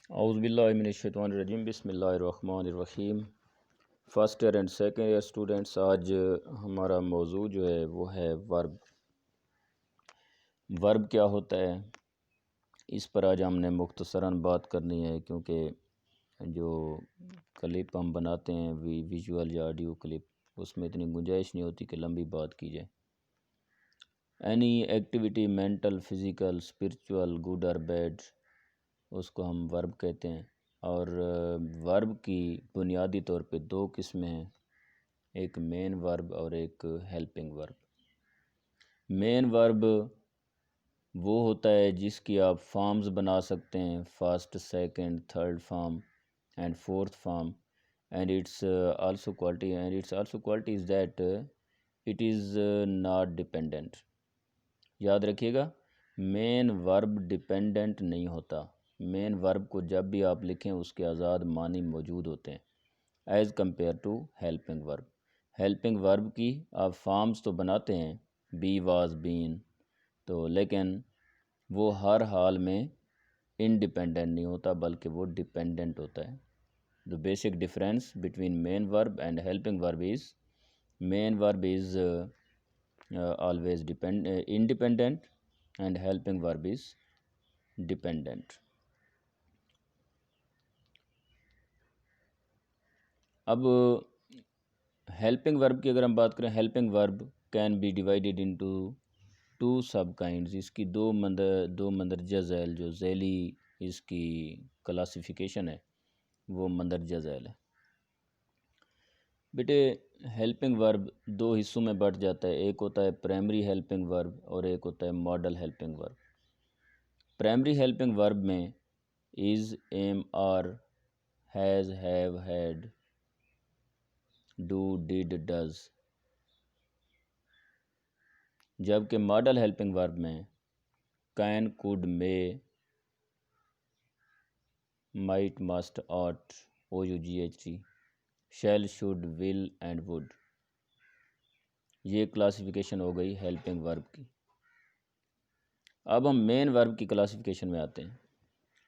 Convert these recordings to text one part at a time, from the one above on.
اعوذ باللہ من الشیطان الرجیم، بسم اللہ الرحمن الرحیم۔ First year and second year students, آج ہمارا موضوع جو ہے وہ ہے ورب۔ ورب کیا ہوتا ہے، اس پر آج ہم نے مختصراً بات کرنی ہے، کیونکہ جو کلپ ہم بناتے ہیں ویژول یا آڈیو کلپ، اس میں اتنی گنجائش نہیں ہوتی کہ لمبی بات کی جائے۔ Any activity mental, physical, spiritual, good اور بیڈ، اس کو ہم ورب کہتے ہیں۔ اور ورب کی بنیادی طور پہ دو قسمیں ہیں، ایک مین ورب اور ایک ہیلپنگ ورب۔ مین ورب وہ ہوتا ہے جس کی آپ فارمز بنا سکتے ہیں، first, second, third form and fourth form, and it's also quality is that it is not dependent. یاد رکھیے گا، مین ورب ڈیپینڈنٹ نہیں ہوتا۔ مین ورب کو جب بھی آپ لکھیں اس کے آزاد معنی موجود ہوتے ہیں، ایز کمپیئر ٹو ہیلپنگ ورب۔ ہیلپنگ ورب کی آپ فارمز تو بناتے ہیں، بی، واز، بین، تو لیکن وہ ہر حال میں انڈیپینڈنٹ نہیں ہوتا، بلکہ وہ ڈیپینڈنٹ ہوتا ہے۔ The basic difference between main verb and helping verb is main verb is always independent and helping verb is dependent. اب ہیلپنگ ورب کی اگر ہم بات کریں، helping verb can be divided into two sub kinds. اس کی دو مندرجہ ذیل جو ذیلی اس کی کلاسیفیکیشن ہے وہ مندرجہ ذیل ہے۔ بیٹے ہیلپنگ ورب دو حصوں میں بٹ جاتا ہے، ایک ہوتا ہے پرائمری ہیلپنگ ورب اور ایک ہوتا ہے modal helping verb. Primary helping verb میں is, am, are, has, have, had, do, did, does, جبکہ ماڈل ہیلپنگ ورب میں can, could, may, might, must, ought, O U G H T, shall, should, will and would. یہ classification ہو گئی helping verb کی۔ اب ہم مین ورب کی کلاسیفیکیشن میں آتے ہیں۔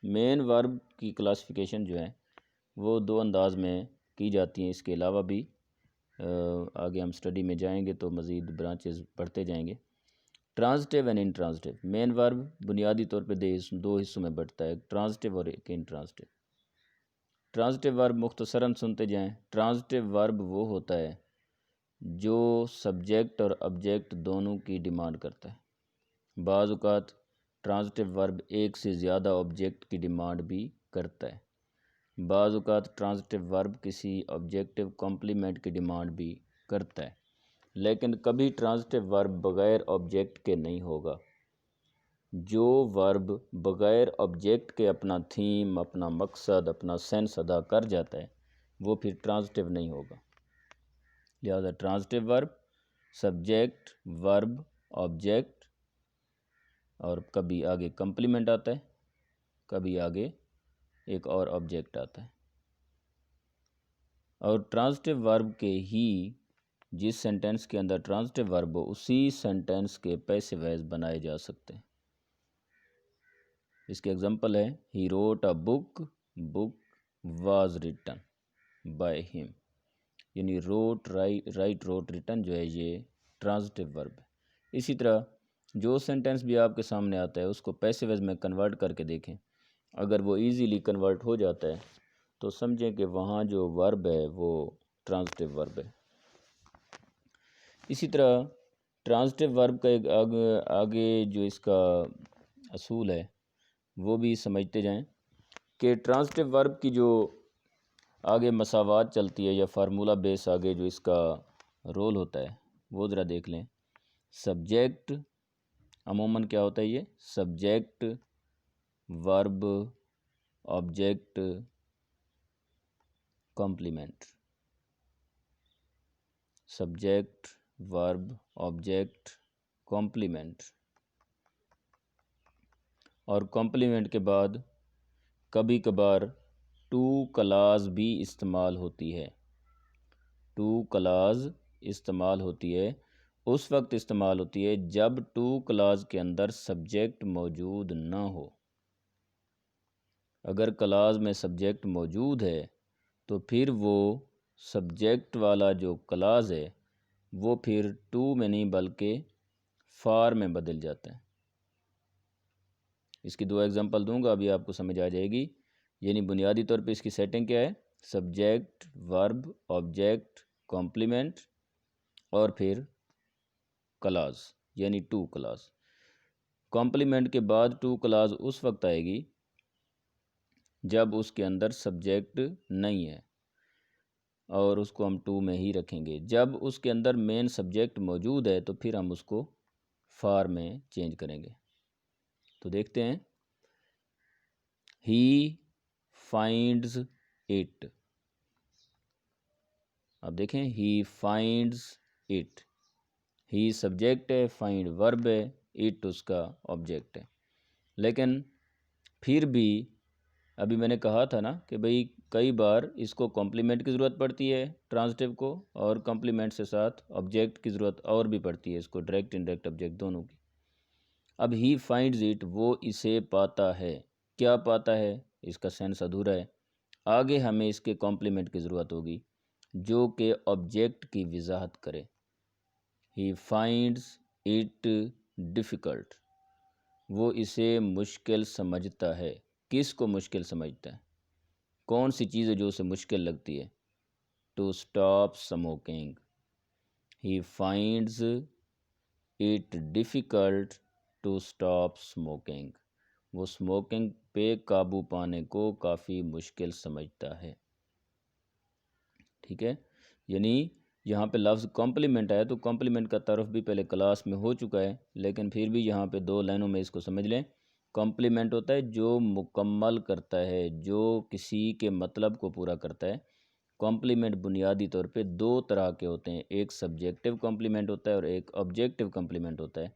مین ورب کی کلاسیفیکیشن جو ہے وہ دو انداز میں کی جاتی ہیں، اس کے علاوہ بھی آگے ہم اسٹڈی میں جائیں گے تو مزید برانچز پڑھتے جائیں گے۔ Transitive and انٹرانزٹیو۔ مین ورب بنیادی طور پہ دو حصوں میں بٹتا ہے، ایک ٹرانزٹیو اور ایک انٹرانزٹیو۔ ٹرانزٹیو ورب مختصراً سنتے جائیں۔ ٹرانزٹیو ورب وہ ہوتا ہے جو سبجیکٹ اور آبجیکٹ دونوں کی ڈیمانڈ کرتا ہے۔ بعض اوقات ٹرانزٹیو ورب ایک سے زیادہ آبجیکٹ کی ڈیمانڈ بھی کرتا ہے۔ بعض اوقات ٹرانزٹیو ورب کسی آبجیکٹیو کمپلیمنٹ کی ڈیمانڈ بھی کرتا ہے، لیکن کبھی ٹرانزٹیو ورب بغیر آبجیکٹ کے نہیں ہوگا۔ جو ورب بغیر آبجیکٹ کے اپنا تھیم، اپنا مقصد، اپنا سینس ادا کر جاتا ہے وہ پھر ٹرانزٹیو نہیں ہوگا۔ لہذا ٹرانزٹیو ورب سبجیکٹ، ورب، آبجیکٹ، اور کبھی آگے کمپلیمنٹ آتا ہے، کبھی آگے ایک اور آبجیکٹ آتا ہے۔ اور ٹرانزٹیو ورب کے ہی جس سینٹینس کے اندر ٹرانزٹیو ورب ہو اسی سینٹینس کے پیسو وائز بنائے جا سکتے ہیں۔ اس کے ایگزامپل ہے، he wrote a book, book was written by ہم، یعنی رائٹ، روٹ، ریٹن جو ہے یہ ٹرانزٹیو ورب ہے۔ اسی طرح جو سینٹینس بھی آپ کے سامنے آتا ہے اس کو پیسو وائز میں کنورٹ کر کے دیکھیں، اگر وہ ایزیلی کنورٹ ہو جاتا ہے تو سمجھیں کہ وہاں جو ورب ہے وہ ٹرانزٹیو ورب ہے۔ اسی طرح ٹرانزٹیو ورب کا ایک آگے جو اس کا اصول ہے وہ بھی سمجھتے جائیں کہ ٹرانزٹیو ورب کی جو آگے مساوات چلتی ہے یا فارمولہ بیس آگے جو اس کا رول ہوتا ہے وہ ذرا دیکھ لیں۔ سبجیکٹ عموماً کیا ہوتا ہے، یہ سبجیکٹ، ورب، آبجیکٹ، کمپلیمنٹ۔ سبجیکٹ، ورب، آبجیکٹ، کمپلیمنٹ، اور کمپلیمنٹ کے بعد کبھی کبھار ٹو کلاز بھی استعمال ہوتی ہے۔ ٹو کلاز استعمال ہوتی ہے، اس وقت استعمال ہوتی ہے جب ٹو کلاز کے اندر سبجیکٹ موجود نہ ہو۔ اگر کلاز میں سبجیکٹ موجود ہے تو پھر وہ سبجیکٹ والا جو کلاز ہے وہ پھر ٹو میں نہیں بلکہ فار میں بدل جاتا ہے۔ اس کی 2 ایگزامپل دوں گا، ابھی آپ کو سمجھ آ جائے گی۔ یعنی بنیادی طور پہ اس کی سیٹنگ کیا ہے؟ سبجیکٹ، ورب، آبجیکٹ، کمپلیمنٹ اور پھر کلاز، یعنی ٹو کلاز۔ کمپلیمنٹ کے بعد ٹو کلاز اس وقت آئے گی جب اس کے اندر سبجیکٹ نہیں ہے، اور اس کو ہم ٹو میں ہی رکھیں گے۔ جب اس کے اندر مین سبجیکٹ موجود ہے تو پھر ہم اس کو فار میں چینج کریں گے۔ تو دیکھتے ہیں، ہی فائنڈز اٹ۔ اب دیکھیں، ہی فائنڈز اٹ، ہی سبجیکٹ ہے، فائنڈ ورب ہے، اٹ اس کا آبجیکٹ ہے۔ لیکن پھر بھی ابھی میں نے کہا تھا نا کہ بھئی کئی بار اس کو کمپلیمنٹ کی ضرورت پڑتی ہے ٹرانزٹیو کو، اور کمپلیمنٹ سے ساتھ آبجیکٹ کی ضرورت اور بھی پڑتی ہے اس کو، ڈائریکٹ انڈائریکٹ آبجیکٹ دونوں کی۔ اب ہی فائنڈز اٹ، وہ اسے پاتا ہے۔ کیا پاتا ہے؟ اس کا سینس ادھورا ہے۔ آگے ہمیں اس کے کمپلیمنٹ کی ضرورت ہوگی جو کہ آبجیکٹ کی وضاحت کرے۔ ہی فائنڈز اٹ ڈیفیکلٹ، وہ اسے مشکل سمجھتا ہے۔ کس کو مشکل سمجھتا ہے؟ کون سی چیز ہے جو اسے مشکل لگتی ہے؟ To stop smoking. He finds it difficult to stop smoking, وہ اسموکنگ پہ قابو پانے کو کافی مشکل سمجھتا ہے۔ ٹھیک ہے، یعنی یہاں پہ لفظ کمپلیمنٹ آیا تو کمپلیمنٹ کا تعارف بھی پہلے کلاس میں ہو چکا ہے، لیکن پھر بھی یہاں پہ 2 لائنوں میں اس کو سمجھ لیں۔ کمپلیمنٹ ہوتا ہے جو مکمل کرتا ہے، جو کسی کے مطلب کو پورا کرتا ہے۔ کمپلیمنٹ بنیادی طور پہ 2 طرح کے ہوتے ہیں، ایک سبجیکٹیو کمپلیمنٹ ہوتا ہے اور ایک آبجیکٹیو کمپلیمنٹ ہوتا ہے۔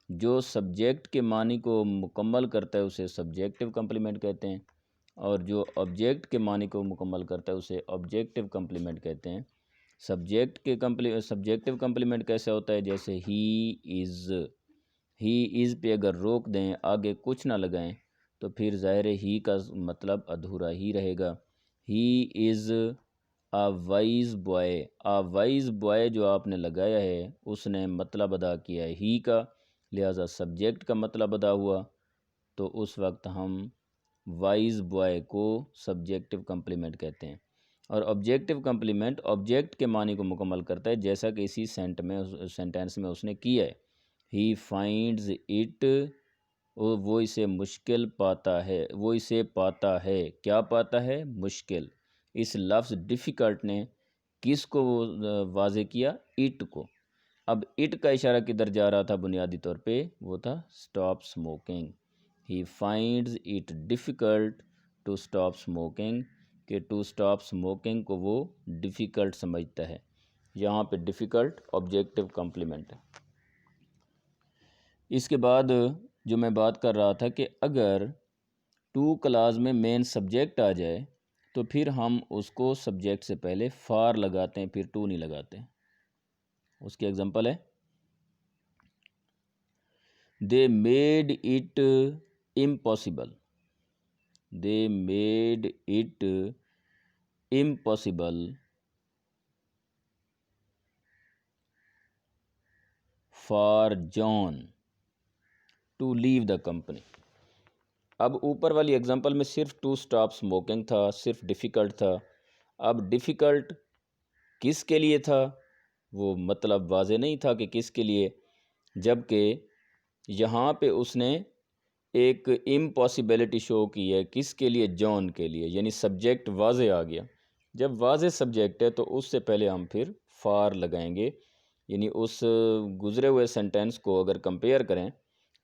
جو سبجیکٹ کے معنی کو مکمل کرتا ہے اسے سبجیکٹیو کمپلیمنٹ کہتے ہیں، اور جو آبجیکٹ کے معنی کو مکمل کرتا ہے اسے آبجیکٹیو کمپلیمنٹ کہتے ہیں۔ سبجیکٹیو کمپلیمنٹ کیسے ہوتا ہے؟ جیسے ہی از پہ اگر روک دیں، آگے کچھ نہ لگائیں تو پھر ظاہر ہی کا مطلب ادھورا ہی رہے گا۔ He is a wise boy, a wise boy جو آپ نے لگایا ہے اس نے مطلب ادا کیا ہے ہی کا، لہٰذا سبجیکٹ کا مطلب ادا ہوا، تو اس وقت ہم وائز بوائے کو سبجیکٹیو کمپلیمنٹ کہتے ہیں۔ اور آبجیکٹیو کمپلیمنٹ آبجیکٹ کے معنی کو مکمل کرتا ہے، جیسا کہ اسی سینٹینس میں اس نے کیا ہے۔ ہی فائنڈز اٹ، وہ اسے مشکل پاتا ہے، وہ اسے پاتا ہے۔ کیا پاتا ہے؟ مشکل۔ اس لفظ ڈیفیکلٹ نے کس کو واضح کیا؟ اٹ کو۔ اب اٹ کا اشارہ کدھر جا رہا تھا بنیادی طور پہ؟ وہ تھا stop smoking. He finds it difficult to stop smoking, کہ ٹو اسٹاپ اسموکنگ کو وہ ڈیفیکلٹ سمجھتا ہے۔ یہاں پہ ڈیفیکلٹ آبجیکٹیو کمپلیمنٹ ہے۔ اس کے بعد جو میں بات کر رہا تھا کہ اگر ٹو کلاز میں مین سبجیکٹ آ جائے تو پھر ہم اس کو سبجیکٹ سے پہلے فار لگاتے ہیں، پھر ٹو نہیں لگاتے۔ اس کی ایگزامپل ہے، they made it impossible, they made it impossible for John to leave the company. اب اوپر والی ایگزامپل میں صرف ٹو اسٹاپ اسموکنگ تھا، صرف ڈیفیکلٹ تھا۔ اب ڈیفیکلٹ کس کے لیے تھا وہ مطلب واضح نہیں تھا کہ کس کے لیے، جبکہ یہاں پہ اس نے ایک امپاسبلٹی شو کی ہے۔ کس کے لیے؟ جان کے لیے، یعنی سبجیکٹ واضح آ گیا۔ جب واضح سبجیکٹ ہے تو اس سے پہلے ہم پھر فار لگائیں گے، یعنی اس گزرے ہوئے سینٹینس کو اگر کمپیئر کریں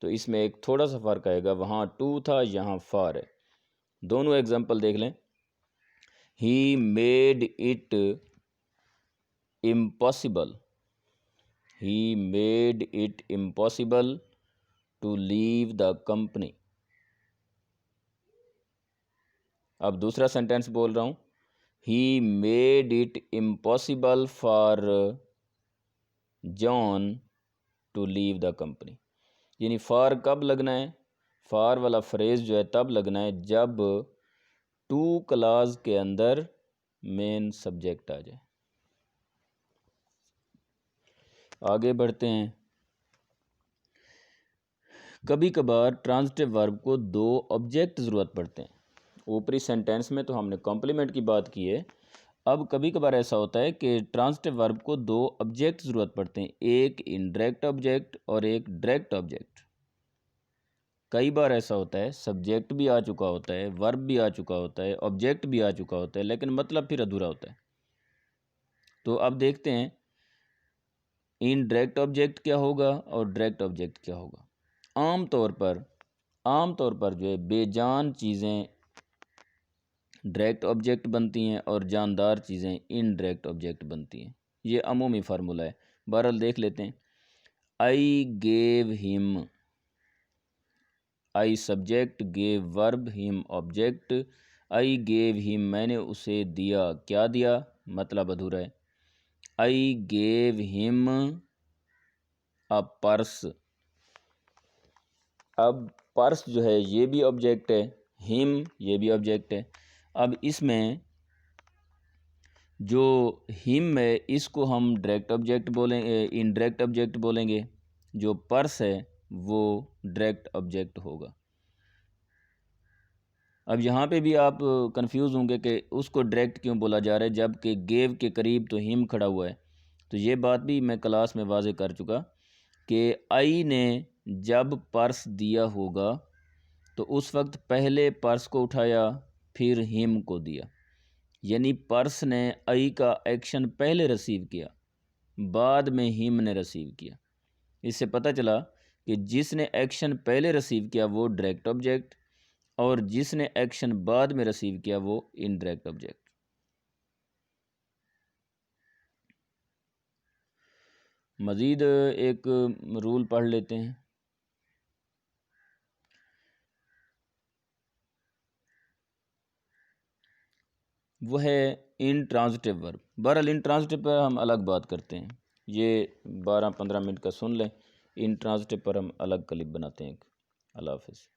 تو اس میں ایک تھوڑا سا فرق آئے گا، وہاں ٹو تھا، یہاں فار ہے۔ دونوں ایگزامپل دیکھ لیں۔ He made it impossible, he made it impossible to leave the company. اب دوسرا سینٹینس بول رہا ہوں، he made it impossible for John to leave the company. یعنی فار کب لگنا ہے؟ فار والا فریز جو ہے تب لگنا ہے جب ٹو کلاز کے اندر مین سبجیکٹ آ جائے۔ آگے بڑھتے ہیں۔ کبھی کبھار ٹرانزٹیو ورب کو دو آبجیکٹ ضرورت پڑتے ہیں۔ اوپری سینٹینس میں تو ہم نے کمپلیمنٹ کی بات کی ہے، اب کبھی کبھار ایسا ہوتا ہے کہ ٹرانزٹیو ورب کو دو آبجیکٹ ضرورت پڑتے ہیں، ایک انڈائریکٹ آبجیکٹ اور ایک ڈائریکٹ آبجیکٹ۔ کئی بار ایسا ہوتا ہے سبجیکٹ بھی آ چکا ہوتا ہے، ورب بھی آ چکا ہوتا ہے، آبجیکٹ بھی آ چکا ہوتا ہے، لیکن مطلب پھر ادھورا ہوتا ہے۔ تو اب دیکھتے ہیں انڈائریکٹ آبجیکٹ کیا ہوگا اور ڈائریکٹ آبجیکٹ کیا ہوگا۔ عام طور پر جو ہے بے جان چیزیں ڈائریکٹ آبجیکٹ بنتی ہیں اور جاندار چیزیں انڈائریکٹ آبجیکٹ بنتی ہیں، یہ عمومی فارمولہ ہے۔ بہرحال دیکھ لیتے ہیں۔ آئی گیو ہم، آئی سبجیکٹ، گیو ورب، ہم آبجیکٹ۔ آئی گیو ہم، میں نے اسے دیا، کیا دیا؟ مطلب ادھورا ہے۔ آئی گیو ہم اے پرس، اب پرس جو ہے یہ بھی آبجیکٹ ہے، ہم یہ بھی آبجیکٹ ہے۔ اب اس میں جو ہم ہے اس کو ہم ڈائریکٹ آبجیکٹ بولیں، انڈائریکٹ آبجیکٹ بولیں گے، جو پرس ہے وہ ڈائریکٹ آبجیکٹ ہوگا۔ اب یہاں پہ بھی آپ کنفیوز ہوں گے کہ اس کو ڈائریکٹ کیوں بولا جا رہا ہے جب کہ گیو کے قریب تو ہم کھڑا ہوا ہے۔ تو یہ بات بھی میں کلاس میں واضح کر چکا کہ آئی نے جب پرس دیا ہوگا تو اس وقت پہلے پرس کو اٹھایا پھر ہم کو دیا، یعنی پرس نے آئی کا ایکشن پہلے ریسیو کیا، بعد میں ہم نے ریسیو کیا۔ اس سے پتہ چلا کہ جس نے ایکشن پہلے ریسیو کیا وہ ڈائریکٹ آبجیکٹ اور جس نے ایکشن بعد میں ریسیو کیا وہ انڈائریکٹ آبجیکٹ۔ مزید ایک رول پڑھ لیتے ہیں۔ وہ ہے انٹرانزٹیو ورب۔ بہرحال انٹرانزٹیو پر ہم الگ بات کرتے ہیں، یہ 12-15 منٹ کا سن لیں، انٹرانزٹیو پر ہم الگ کلپ بناتے ہیں۔ اللہ حافظ۔